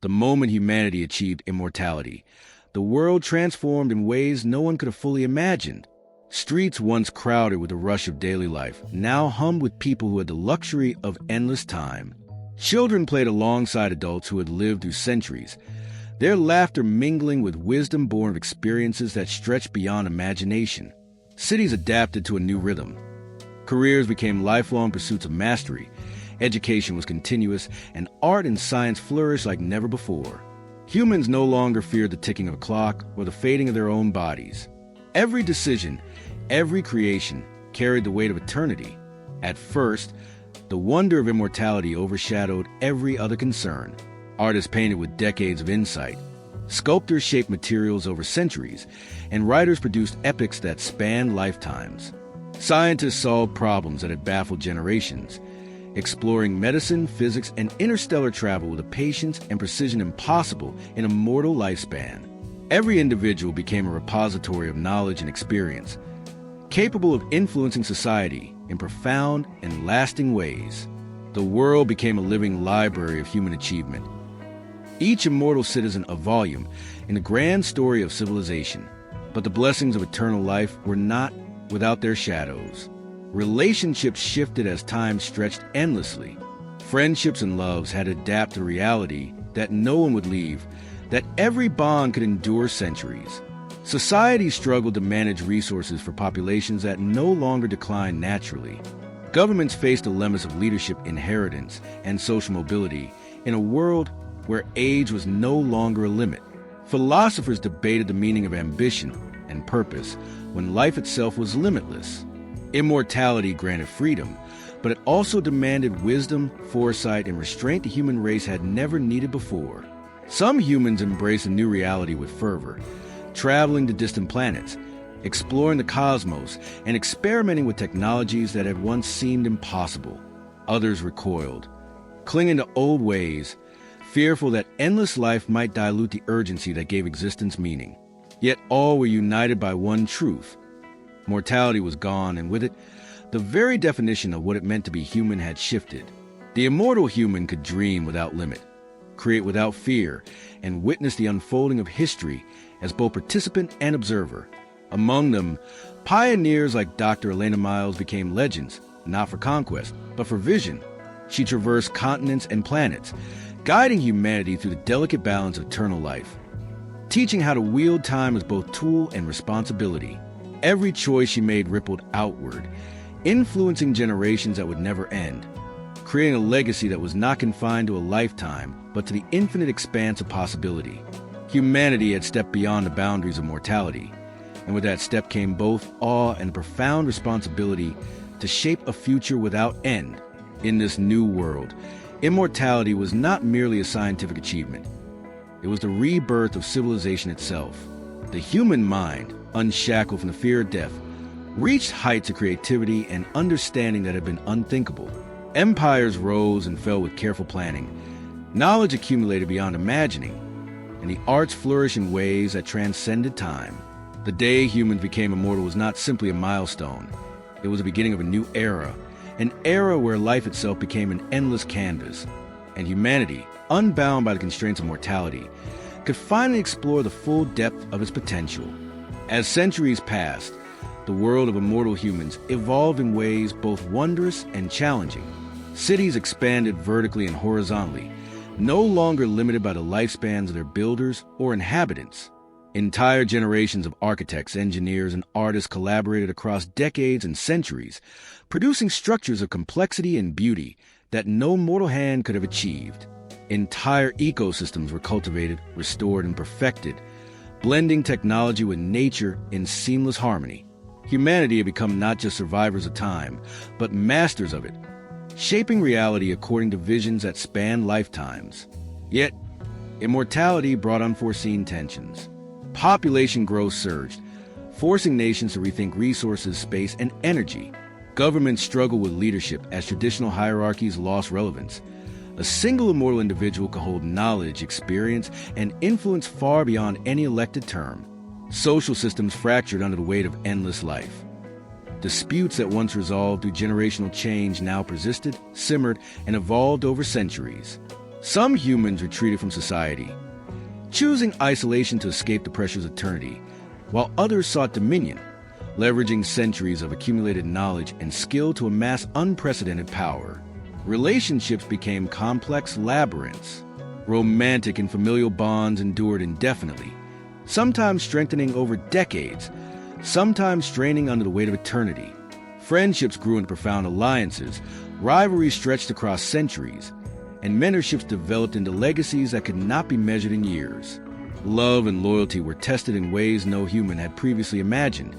the moment humanity achieved immortality. The world transformed in ways no one could have fully imagined. Streets once crowded with the rush of daily life, now hummed with people who had the luxury of endless time. Children played alongside adults who had lived through centuries, their laughter mingling with wisdom born of experiences that stretched beyond imagination. Cities adapted to a new rhythm. Careers became lifelong pursuits of mastery. Education was continuous, and art and science flourished like never before. Humans no longer feared the ticking of a clock or the fading of their own bodies. Every decision, every creation, carried the weight of eternity. At first, the wonder of immortality overshadowed every other concern. Artists painted with decades of insight. Sculptors shaped materials over centuries, and writers produced epics that spanned lifetimes. Scientists solved problems that had baffled generations, exploring medicine, physics, and interstellar travel with a patience and precision impossible in a mortal lifespan. Every individual became a repository of knowledge and experience, capable of influencing society in profound and lasting ways. The world became a living library of human achievement, each immortal citizen a volume in the grand story of civilization. But the blessings of eternal life were not without their shadows. Relationships shifted as time stretched endlessly. Friendships and loves had to adapt to reality that no one would leave, that every bond could endure centuries. Society struggled to manage resources for populations that no longer declined naturally. Governments faced dilemmas of leadership, inheritance, and social mobility in a world where age was no longer a limit. Philosophers debated the meaning of ambition and purpose when life itself was limitless. Immortality granted freedom, but it also demanded wisdom, foresight, and restraint the human race had never needed before. Some humans embraced a new reality with fervor, traveling to distant planets, exploring the cosmos, and experimenting with technologies that had once seemed impossible. Others recoiled, clinging to old ways, fearful that endless life might dilute the urgency that gave existence meaning. Yet all were united by one truth. Mortality was gone, and with it, the very definition of what it meant to be human had shifted. The immortal human could dream without limit, create without fear, and witness the unfolding of history as both participant and observer. Among them, pioneers like Dr. Elena Miles became legends, not for conquest, but for vision. She traversed continents and planets, guiding humanity through the delicate balance of eternal life, teaching how to wield time as both tool and responsibility. Every choice she made rippled outward, influencing generations that would never end, creating a legacy that was not confined to a lifetime, but to the infinite expanse of possibility. Humanity had stepped beyond the boundaries of mortality, and with that step came both awe and a profound responsibility to shape a future without end. In this new world, immortality was not merely a scientific achievement. It was the rebirth of civilization itself. The human mind, unshackled from the fear of death, reached heights of creativity and understanding that had been unthinkable. Empires rose and fell with careful planning. Knowledge accumulated beyond imagining, and the arts flourished in ways that transcended time. The day humans became immortal was not simply a milestone. It was the beginning of a new era, an era where life itself became an endless canvas, and humanity, unbound by the constraints of mortality, could finally explore the full depth of its potential. As centuries passed, the world of immortal humans evolved in ways both wondrous and challenging. Cities expanded vertically and horizontally, no longer limited by the lifespans of their builders or inhabitants. Entire generations of architects, engineers, and artists collaborated across decades and centuries, producing structures of complexity and beauty that no mortal hand could have achieved. Entire ecosystems were cultivated, restored, and perfected, blending technology with nature in seamless harmony. Humanity had become not just survivors of time, but masters of it, shaping reality according to visions that span lifetimes. Yet, immortality brought unforeseen tensions. Population growth surged, forcing nations to rethink resources, space, and energy. Governments struggled with leadership as traditional hierarchies lost relevance. A single immortal individual could hold knowledge, experience, and influence far beyond any elected term. Social systems fractured under the weight of endless life. Disputes that once resolved through generational change now persisted, simmered, and evolved over centuries. Some humans retreated from society, choosing isolation to escape the pressures of eternity, while others sought dominion, leveraging centuries of accumulated knowledge and skill to amass unprecedented power. Relationships became complex labyrinths. Romantic and familial bonds endured indefinitely, sometimes strengthening over decades, sometimes straining under the weight of eternity. Friendships grew into profound alliances, rivalries stretched across centuries, and mentorships developed into legacies that could not be measured in years. Love and loyalty were tested in ways no human had previously imagined.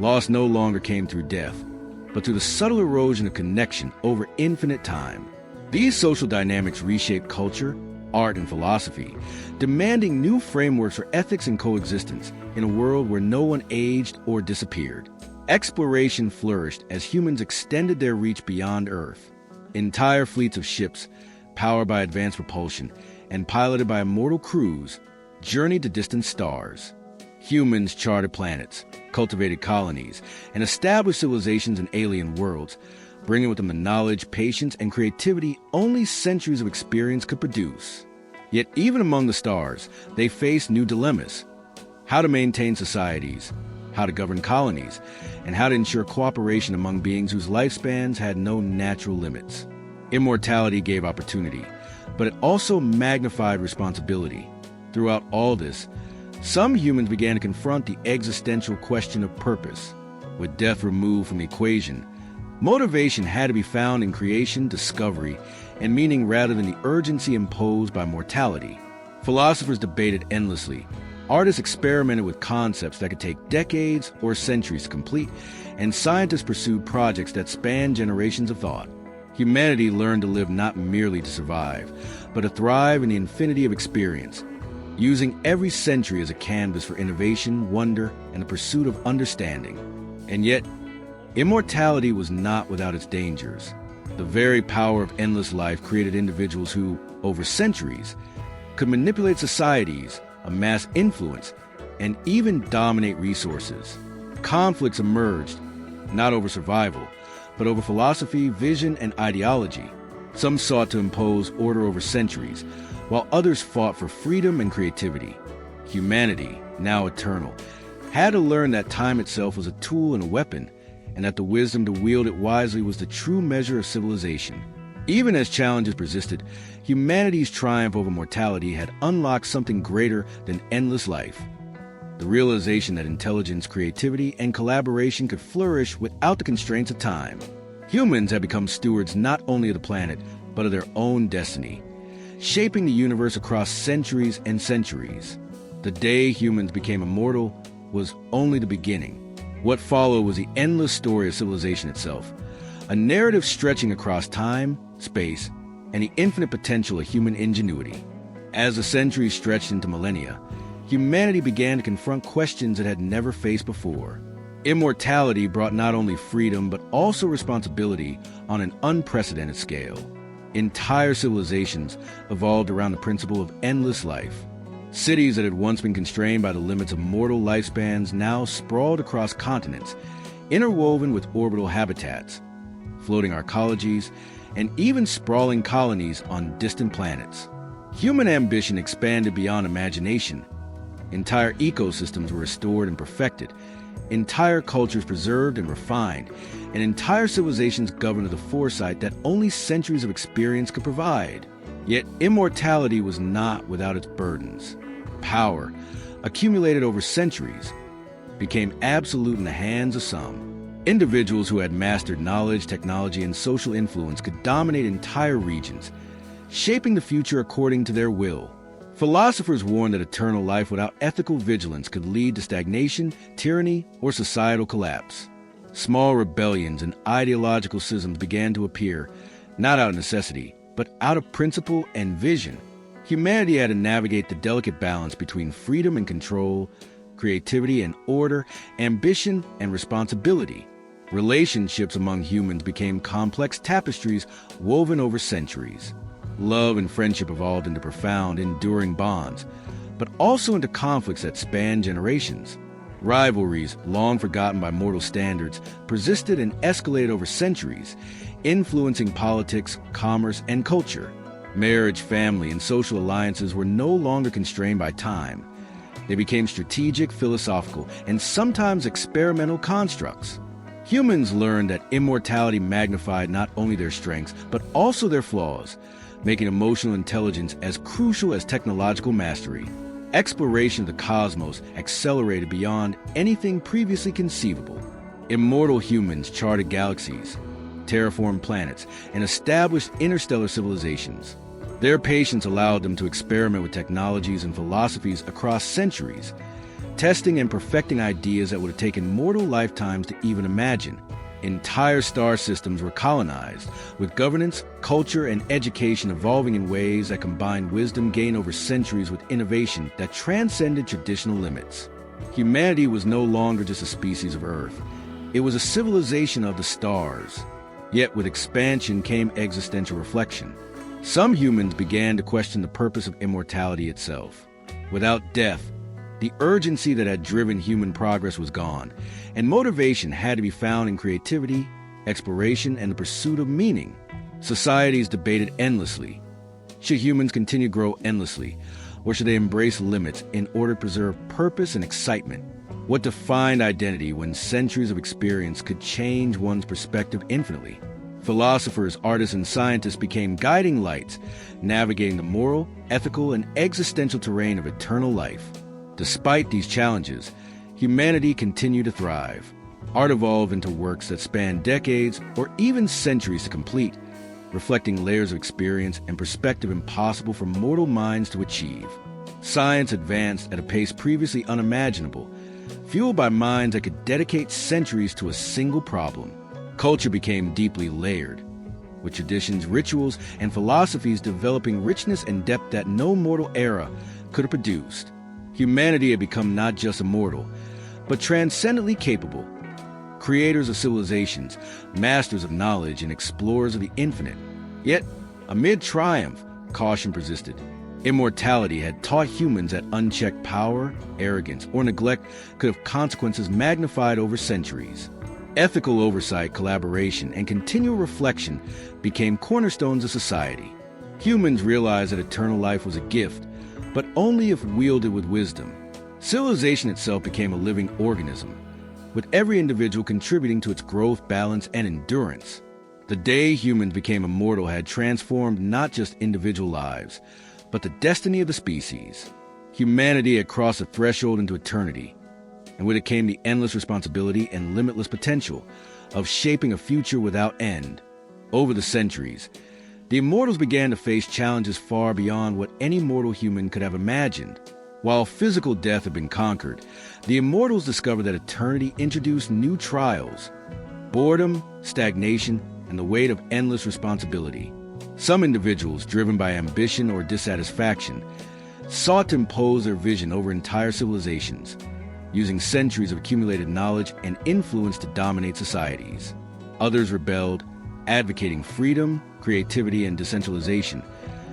Loss no longer came through death, but through the subtle erosion of connection over infinite time. These social dynamics reshaped culture, art, and philosophy, demanding new frameworks for ethics and coexistence in a world where no one aged or disappeared. Exploration flourished as humans extended their reach beyond Earth. Entire fleets of ships, powered by advanced propulsion and piloted by immortal crews, journeyed to distant stars. Humans charted planets, cultivated colonies, and established civilizations in alien worlds, bringing with them the knowledge, patience, and creativity only centuries of experience could produce. Yet even among the stars, they faced new dilemmas: how to maintain societies, how to govern colonies, and how to ensure cooperation among beings whose lifespans had no natural limits. Immortality gave opportunity, but it also magnified responsibility. Throughout all this, some humans began to confront the existential question of purpose. With death removed from the equation, motivation had to be found in creation, discovery, and meaning rather than the urgency imposed by mortality. Philosophers debated endlessly. Artists experimented with concepts that could take decades or centuries to complete, and scientists pursued projects that spanned generations of thought. Humanity learned to live not merely to survive, but to thrive in the infinity of experience, using every century as a canvas for innovation, wonder, and the pursuit of understanding. And yet, immortality was not without its dangers. The very power of endless life created individuals who, over centuries, could manipulate societies, amass influence, and even dominate resources. Conflicts emerged, not over survival, but over philosophy, vision, and ideology. Some sought to impose order over centuries, while others fought for freedom and creativity. Humanity, now eternal, had to learn that time itself was a tool and a weapon, and that the wisdom to wield it wisely was the true measure of civilization. Even as challenges persisted, humanity's triumph over mortality had unlocked something greater than endless life: the realization that intelligence, creativity, and collaboration could flourish without the constraints of time. Humans had become stewards not only of the planet, but of their own destiny, shaping the universe across centuries and centuries. The day humans became immortal was only the beginning. What followed was the endless story of civilization itself, a narrative stretching across time, space, and the infinite potential of human ingenuity. As the centuries stretched into millennia, humanity began to confront questions it had never faced before. Immortality brought not only freedom, but also responsibility on an unprecedented scale. Entire civilizations evolved around the principle of endless life. Cities that had once been constrained by the limits of mortal lifespans now sprawled across continents, interwoven with orbital habitats, floating arcologies, and even sprawling colonies on distant planets. Human ambition expanded beyond imagination. Entire ecosystems were restored and perfected, entire cultures preserved and refined, and entire civilizations governed with a foresight that only centuries of experience could provide. Yet immortality was not without its burdens. Power, accumulated over centuries, became absolute in the hands of some. Individuals who had mastered knowledge, technology, and social influence could dominate entire regions, shaping the future according to their will. Philosophers warned that eternal life without ethical vigilance could lead to stagnation, tyranny, or societal collapse. Small rebellions and ideological schisms began to appear, not out of necessity, but out of principle and vision. Humanity had to navigate the delicate balance between freedom and control, creativity and order, ambition and responsibility. Relationships among humans became complex tapestries woven over centuries. Love and friendship evolved into profound, enduring bonds, but also into conflicts that spanned generations. Rivalries, long forgotten by mortal standards, persisted and escalated over centuries, influencing politics, commerce, and culture. Marriage, family, and social alliances were no longer constrained by time. They became strategic, philosophical, and sometimes experimental constructs. Humans learned that immortality magnified not only their strengths, but also their flaws, making emotional intelligence as crucial as technological mastery. Exploration of the cosmos accelerated beyond anything previously conceivable. Immortal humans charted galaxies, terraformed planets, and established interstellar civilizations. Their patience allowed them to experiment with technologies and philosophies across centuries, testing and perfecting ideas that would have taken mortal lifetimes to even imagine. Entire star systems were colonized, with governance, culture, and education evolving in ways that combined wisdom gained over centuries with innovation that transcended traditional limits. Humanity was no longer just a species of Earth. It was a civilization of the stars. Yet with expansion came existential reflection. Some humans began to question the purpose of immortality itself. Without death, the urgency that had driven human progress was gone, and motivation had to be found in creativity, exploration, and the pursuit of meaning. Societies debated endlessly. Should humans continue to grow endlessly, or should they embrace limits in order to preserve purpose and excitement? What defined identity when centuries of experience could change one's perspective infinitely? Philosophers, artists, and scientists became guiding lights, navigating the moral, ethical, and existential terrain of eternal life. Despite these challenges, humanity continued to thrive. Art evolved into works that spanned decades or even centuries to complete, reflecting layers of experience and perspective impossible for mortal minds to achieve. Science advanced at a pace previously unimaginable, fueled by minds that could dedicate centuries to a single problem. Culture became deeply layered, with traditions, rituals, and philosophies developing richness and depth that no mortal era could have produced. Humanity had become not just immortal, but transcendently capable, creators of civilizations, masters of knowledge, and explorers of the infinite. Yet, amid triumph, caution persisted. Immortality had taught humans that unchecked power, arrogance, or neglect could have consequences magnified over centuries. Ethical oversight, collaboration, and continual reflection became cornerstones of society. Humans realized that eternal life was a gift, but only if wielded with wisdom. Civilization itself became a living organism, with every individual contributing to its growth, balance, and endurance. The day humans became immortal had transformed not just individual lives, but the destiny of the species. Humanity had crossed a threshold into eternity, and with it came the endless responsibility and limitless potential of shaping a future without end. Over the centuries, the immortals began to face challenges far beyond what any mortal human could have imagined. While physical death had been conquered, the immortals discovered that eternity introduced new trials: boredom, stagnation, and the weight of endless responsibility. Some individuals, driven by ambition or dissatisfaction, sought to impose their vision over entire civilizations, using centuries of accumulated knowledge and influence to dominate societies. Others rebelled, advocating freedom, creativity, and decentralization,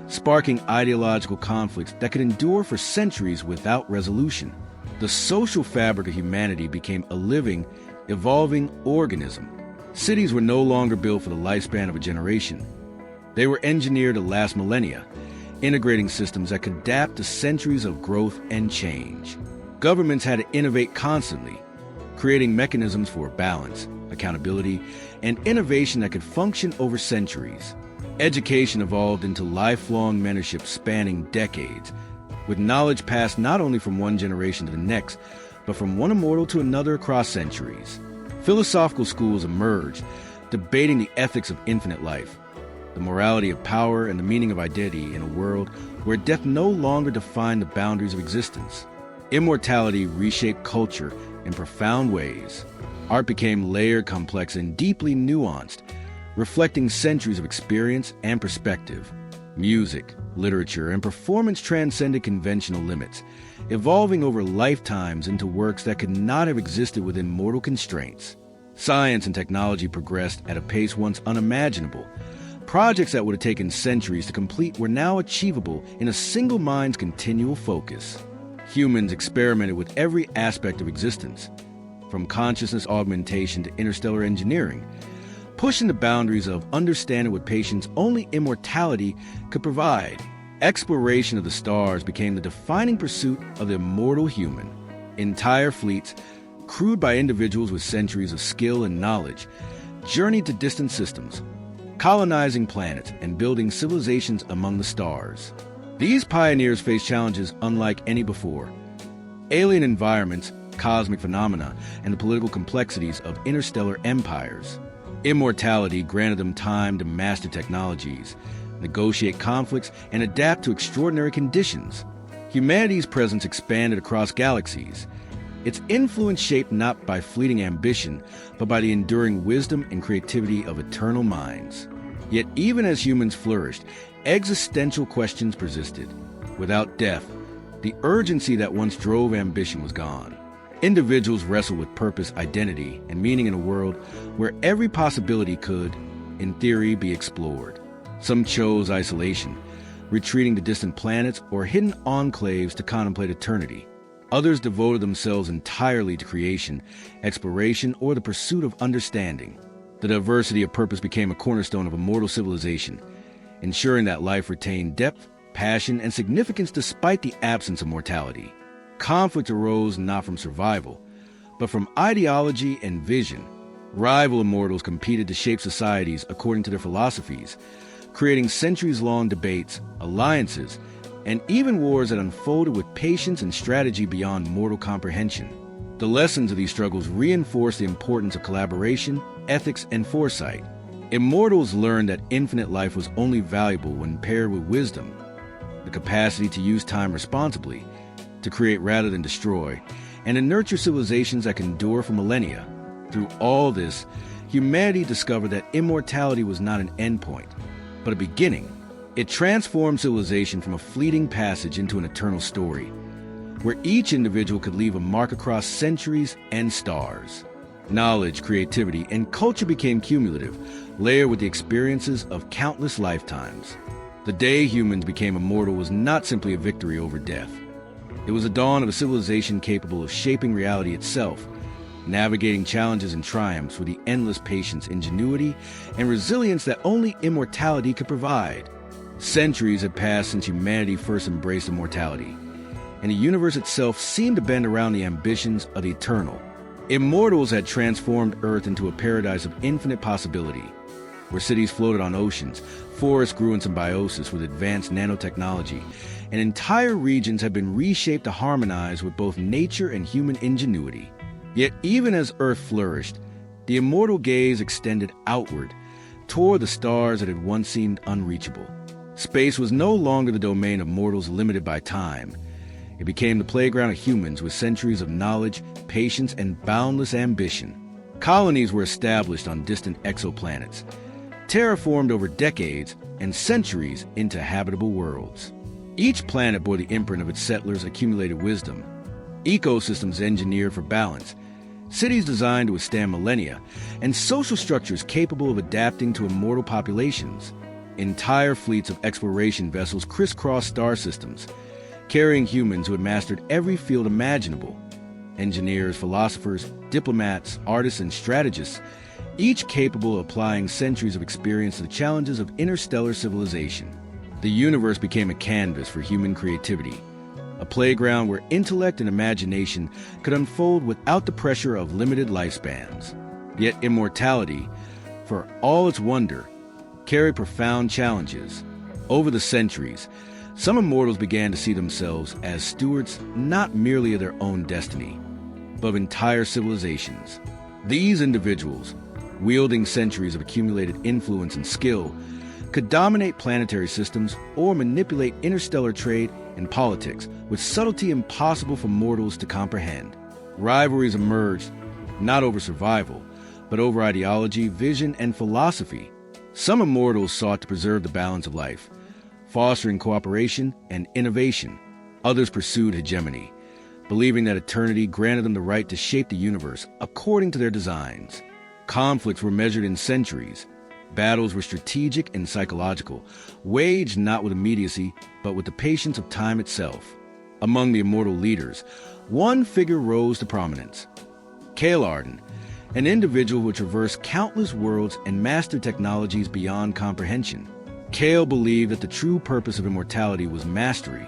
sparking ideological conflicts that could endure for centuries without resolution. The social fabric of humanity became a living, evolving organism. Cities were no longer built for the lifespan of a generation. They were engineered to last millennia, integrating systems that could adapt to centuries of growth and change. Governments had to innovate constantly, creating mechanisms for balance, accountability, and innovation that could function over centuries. Education evolved into lifelong mentorship spanning decades, with knowledge passed not only from one generation to the next, but from one immortal to another across centuries. Philosophical schools emerged, debating the ethics of infinite life, the morality of power, and the meaning of identity in a world where death no longer defined the boundaries of existence. Immortality reshaped culture in profound ways. Art became layered, complex, and deeply nuanced, reflecting centuries of experience and perspective. Music, literature, and performance transcended conventional limits, evolving over lifetimes into works that could not have existed within mortal constraints. Science and technology progressed at a pace once unimaginable. Projects that would have taken centuries to complete were now achievable in a single mind's continual focus. Humans experimented with every aspect of existence, from consciousness augmentation to interstellar engineering, pushing the boundaries of understanding what patience only immortality could provide. Exploration of the stars became the defining pursuit of the immortal human. Entire fleets, crewed by individuals with centuries of skill and knowledge, journeyed to distant systems, colonizing planets and building civilizations among the stars. These pioneers faced challenges unlike any before: alien environments, cosmic phenomena, and the political complexities of interstellar empires. Immortality granted them time to master technologies, negotiate conflicts, and adapt to extraordinary conditions. Humanity's presence expanded across galaxies, its influence shaped not by fleeting ambition, but by the enduring wisdom and creativity of eternal minds. Yet even as humans flourished, existential questions persisted. Without death, the urgency that once drove ambition was gone. Individuals wrestled with purpose, identity, and meaning in a world where every possibility could, in theory, be explored. Some chose isolation, retreating to distant planets or hidden enclaves to contemplate eternity. Others devoted themselves entirely to creation, exploration, or the pursuit of understanding. The diversity of purpose became a cornerstone of immortal civilization, ensuring that life retained depth, passion, and significance despite the absence of mortality. Conflict arose not from survival, but from ideology and vision. Rival immortals competed to shape societies according to their philosophies, creating centuries-long debates, alliances, and even wars that unfolded with patience and strategy beyond mortal comprehension. The lessons of these struggles reinforced the importance of collaboration, ethics, and foresight. Immortals learned that infinite life was only valuable when paired with wisdom, the capacity to use time responsibly, to create rather than destroy, and to nurture civilizations that can endure for millennia. Through all this, humanity discovered that immortality was not an endpoint, but a beginning. It transformed civilization from a fleeting passage into an eternal story, where each individual could leave a mark across centuries and stars. Knowledge, creativity, and culture became cumulative, layered with the experiences of countless lifetimes. The day humans became immortal was not simply a victory over death. It was the dawn of a civilization capable of shaping reality itself, navigating challenges and triumphs with the endless patience, ingenuity, and resilience that only immortality could provide. Centuries had passed since humanity first embraced immortality, and the universe itself seemed to bend around the ambitions of the eternal. Immortals had transformed Earth into a paradise of infinite possibility, where cities floated on oceans, forests grew in symbiosis with advanced nanotechnology, and entire regions had been reshaped to harmonize with both nature and human ingenuity. Yet even as Earth flourished, the immortal gaze extended outward, toward the stars that had once seemed unreachable. Space was no longer the domain of mortals limited by time. It became the playground of humans with centuries of knowledge, patience, and boundless ambition. Colonies were established on distant exoplanets, terraformed over decades and centuries into habitable worlds. Each planet bore the imprint of its settlers' accumulated wisdom. Ecosystems engineered for balance, cities designed to withstand millennia, and social structures capable of adapting to immortal populations. Entire fleets of exploration vessels crisscrossed star systems, carrying humans who had mastered every field imaginable. Engineers, philosophers, diplomats, artists, and strategists, each capable of applying centuries of experience to the challenges of interstellar civilization. The universe became a canvas for human creativity, a playground where intellect and imagination could unfold without the pressure of limited lifespans. Yet immortality, for all its wonder, carried profound challenges. Over the centuries, some immortals began to see themselves as stewards not merely of their own destiny, but of entire civilizations. These individuals, wielding centuries of accumulated influence and skill, could dominate planetary systems or manipulate interstellar trade and politics with subtlety impossible for mortals to comprehend. Rivalries emerged, not over survival, but over ideology, vision, and philosophy. Some immortals sought to preserve the balance of life, fostering cooperation and innovation. Others pursued hegemony, believing that eternity granted them the right to shape the universe according to their designs. Conflicts were measured in centuries. Battles were strategic and psychological, waged not with immediacy, but with the patience of time itself. Among the immortal leaders, one figure rose to prominence: Kaelarden, an individual who would traverse countless worlds and master technologies beyond comprehension. Kale believed that the true purpose of immortality was mastery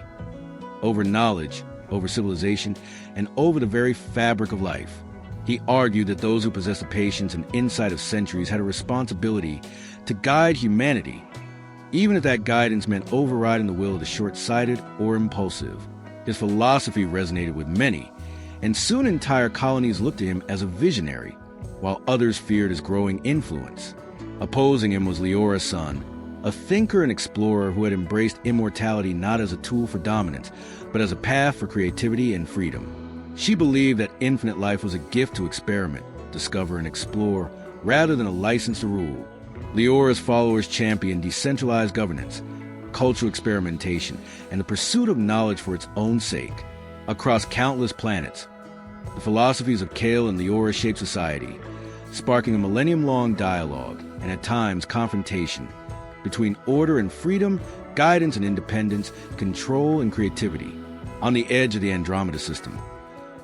over knowledge, over civilization, and over the very fabric of life. He argued that those who possessed the patience and insight of centuries had a responsibility to guide humanity, even if that guidance meant overriding the will of the short-sighted or impulsive. His philosophy resonated with many, and soon entire colonies looked to him as a visionary, while others feared his growing influence. Opposing him was Leora's son, a thinker and explorer who had embraced immortality not as a tool for dominance, but as a path for creativity and freedom. She believed that infinite life was a gift to experiment, discover, and explore, rather than a license to rule. Leora's followers championed decentralized governance, cultural experimentation, and the pursuit of knowledge for its own sake. Across countless planets, the philosophies of Kale and Leora shaped society, sparking a millennium-long dialogue, and at times confrontation, between order and freedom, guidance and independence, control and creativity. On the edge of the Andromeda system,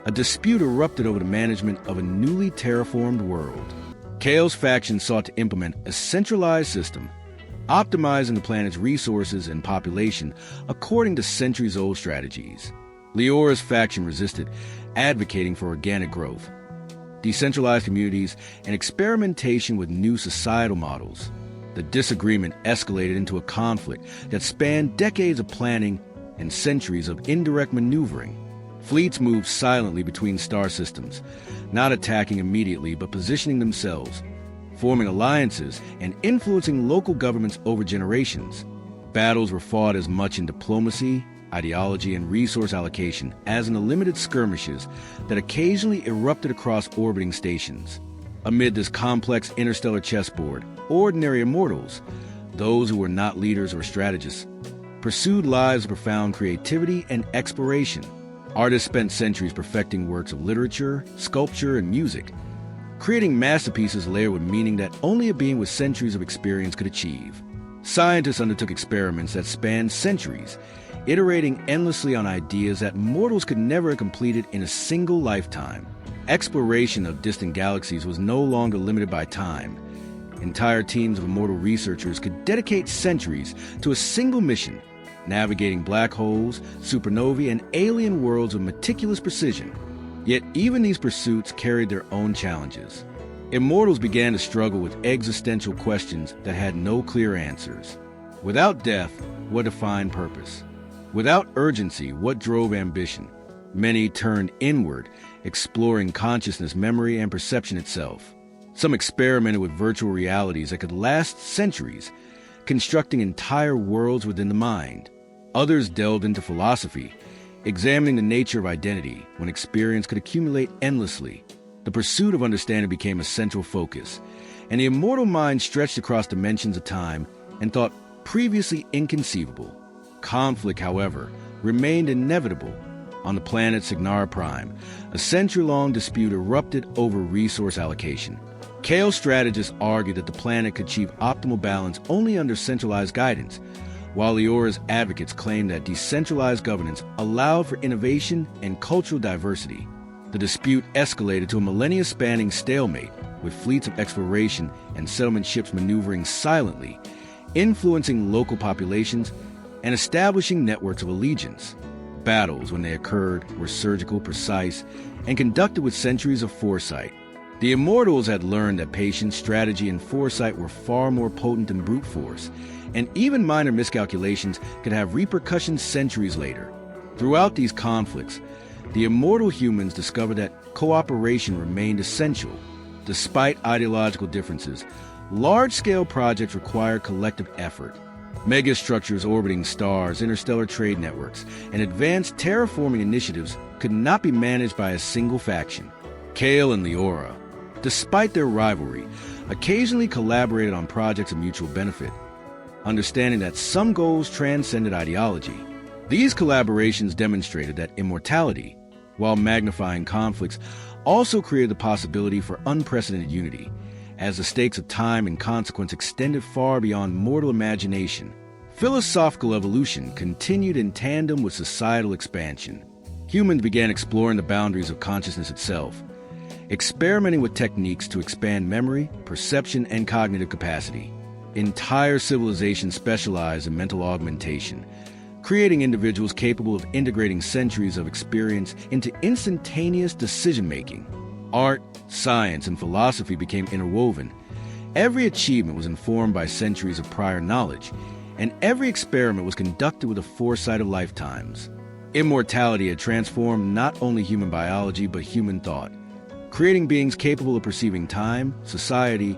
a dispute erupted over the management of a newly terraformed world. Kale's faction sought to implement a centralized system, optimizing the planet's resources and population according to centuries-old strategies. Leora's faction resisted, advocating for organic growth, decentralized communities, and experimentation with new societal models. The disagreement escalated into a conflict that spanned decades of planning and centuries of indirect maneuvering. Fleets moved silently between star systems, not attacking immediately but positioning themselves, forming alliances and influencing local governments over generations. Battles were fought as much in diplomacy, ideology, and resource allocation as in the limited skirmishes that occasionally erupted across orbiting stations. Amid this complex interstellar chessboard, ordinary immortals, those who were not leaders or strategists, pursued lives of profound creativity and exploration. Artists spent centuries perfecting works of literature, sculpture, and music, creating masterpieces layered with meaning that only a being with centuries of experience could achieve. Scientists undertook experiments that spanned centuries, iterating endlessly on ideas that mortals could never have completed in a single lifetime. Exploration of distant galaxies was no longer limited by time. Entire teams of immortal researchers could dedicate centuries to a single mission, navigating black holes, supernovae, and alien worlds with meticulous precision. Yet even these pursuits carried their own challenges. Immortals began to struggle with existential questions that had no clear answers. Without death, what defined purpose? Without urgency, what drove ambition? Many turned inward, exploring consciousness, memory, and perception itself. Some experimented with virtual realities that could last centuries, constructing entire worlds within the mind. Others delved into philosophy, examining the nature of identity when experience could accumulate endlessly. The pursuit of understanding became a central focus, and the immortal mind stretched across dimensions of time and thought previously inconceivable. Conflict, however, remained inevitable. On the planet Signara Prime, a century-long dispute erupted over resource allocation. Kale strategists argued that the planet could achieve optimal balance only under centralized guidance, while Leora's advocates claimed that decentralized governance allowed for innovation and cultural diversity. The dispute escalated to a millennia-spanning stalemate, with fleets of exploration and settlement ships maneuvering silently, influencing local populations and establishing networks of allegiance. Battles, when they occurred, were surgical, precise, and conducted with centuries of foresight. The Immortals had learned that patience, strategy, and foresight were far more potent than brute force, and even minor miscalculations could have repercussions centuries later. Throughout these conflicts, the immortal humans discovered that cooperation remained essential. Despite ideological differences, large-scale projects required collective effort. Megastructures orbiting stars, interstellar trade networks, and advanced terraforming initiatives could not be managed by a single faction. Kale and Leora, despite their rivalry, occasionally collaborated on projects of mutual benefit, understanding that some goals transcended ideology. These collaborations demonstrated that immortality, while magnifying conflicts, also created the possibility for unprecedented unity, as the stakes of time and consequence extended far beyond mortal imagination. Philosophical evolution continued in tandem with societal expansion. Humans began exploring the boundaries of consciousness itself, experimenting with techniques to expand memory, perception, and cognitive capacity. Entire civilizations specialize in mental augmentation, creating individuals capable of integrating centuries of experience into instantaneous decision-making. Art, science, and philosophy became interwoven. Every achievement was informed by centuries of prior knowledge, and every experiment was conducted with the foresight of lifetimes. Immortality had transformed not only human biology but human thought, creating beings capable of perceiving time, society,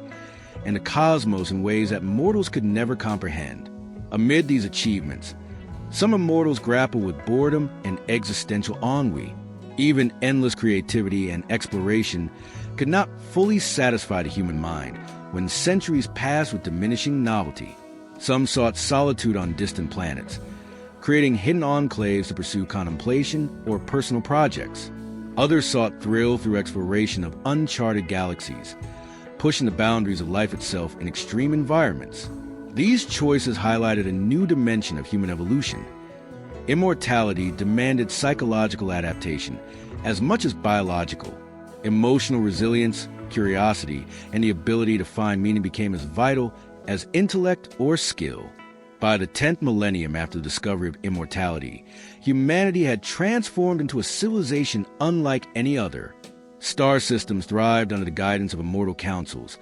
and the cosmos in ways that mortals could never comprehend. Amid these achievements, some immortals grapple with boredom and existential ennui. Even endless creativity and exploration could not fully satisfy the human mind when centuries passed with diminishing novelty. Some sought solitude on distant planets, creating hidden enclaves to pursue contemplation or personal projects. Others sought thrill through exploration of uncharted galaxies, pushing the boundaries of life itself in extreme environments. These choices highlighted a new dimension of human evolution. Immortality demanded psychological adaptation as much as biological. Emotional resilience, curiosity, and the ability to find meaning became as vital as intellect or skill. By the 10th millennium after the discovery of immortality, humanity had transformed into a civilization unlike any other. Star systems thrived under the guidance of immortal councils.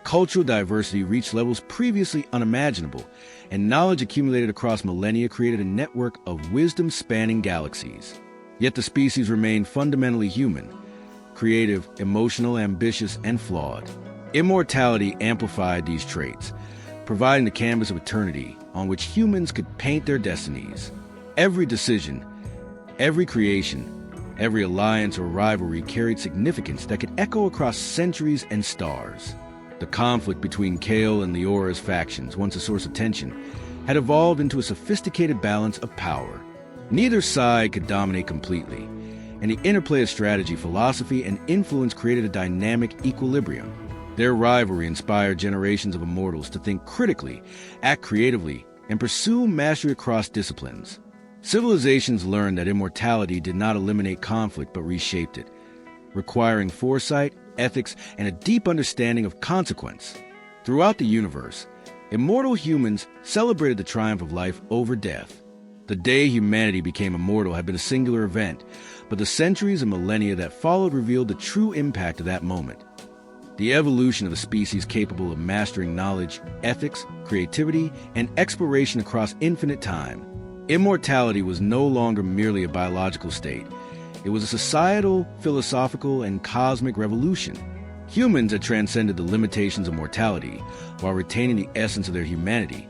Cultural diversity reached levels previously unimaginable, and knowledge accumulated across millennia created a network of wisdom spanning galaxies. Yet the species remained fundamentally human, creative, emotional, ambitious, and flawed. Immortality amplified these traits, providing the canvas of eternity on which humans could paint their destinies. Every decision, every creation, every alliance or rivalry carried significance that could echo across centuries and stars. The conflict between Kale and Leora's factions, once a source of tension, had evolved into a sophisticated balance of power. Neither side could dominate completely, and the interplay of strategy, philosophy, and influence created a dynamic equilibrium. Their rivalry inspired generations of immortals to think critically, act creatively, and pursue mastery across disciplines. Civilizations learned that immortality did not eliminate conflict but reshaped it, requiring foresight, ethics, and a deep understanding of consequence. Throughout the universe, immortal humans celebrated the triumph of life over death. The day humanity became immortal had been a singular event, but the centuries and millennia that followed revealed the true impact of that moment. The evolution of a species capable of mastering knowledge, ethics, creativity, and exploration across infinite time. Immortality was no longer merely a biological state. It was a societal, philosophical, and cosmic revolution. Humans had transcended the limitations of mortality while retaining the essence of their humanity,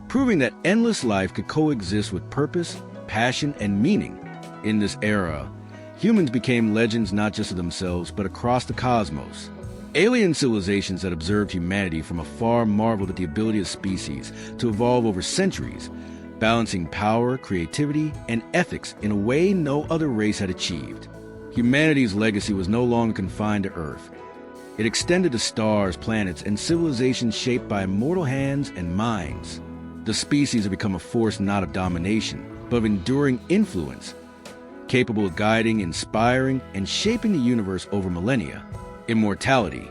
proving that endless life could coexist with purpose, passion, and meaning. In this era, humans became legends not just of themselves, but across the cosmos. Alien civilizations that observed humanity from afar marveled at the ability of species to evolve over centuries, balancing power, creativity, and ethics in a way no other race had achieved. Humanity's legacy was no longer confined to Earth. It extended to stars, planets, and civilizations shaped by immortal hands and minds. The species had become a force not of domination, but of enduring influence, capable of guiding, inspiring, and shaping the universe over millennia. Immortality,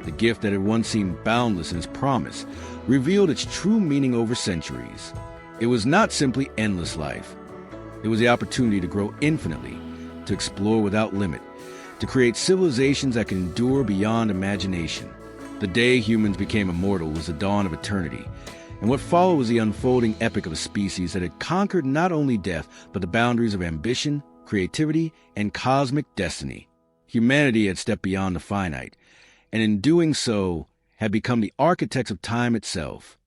the gift that had once seemed boundless in its promise, revealed its true meaning over centuries. It was not simply endless life. It was the opportunity to grow infinitely, to explore without limit, to create civilizations that could endure beyond imagination. The day humans became immortal was the dawn of eternity, and what followed was the unfolding epic of a species that had conquered not only death, but the boundaries of ambition, creativity, and cosmic destiny. Humanity had stepped beyond the finite, and in doing so, had become the architects of time itself.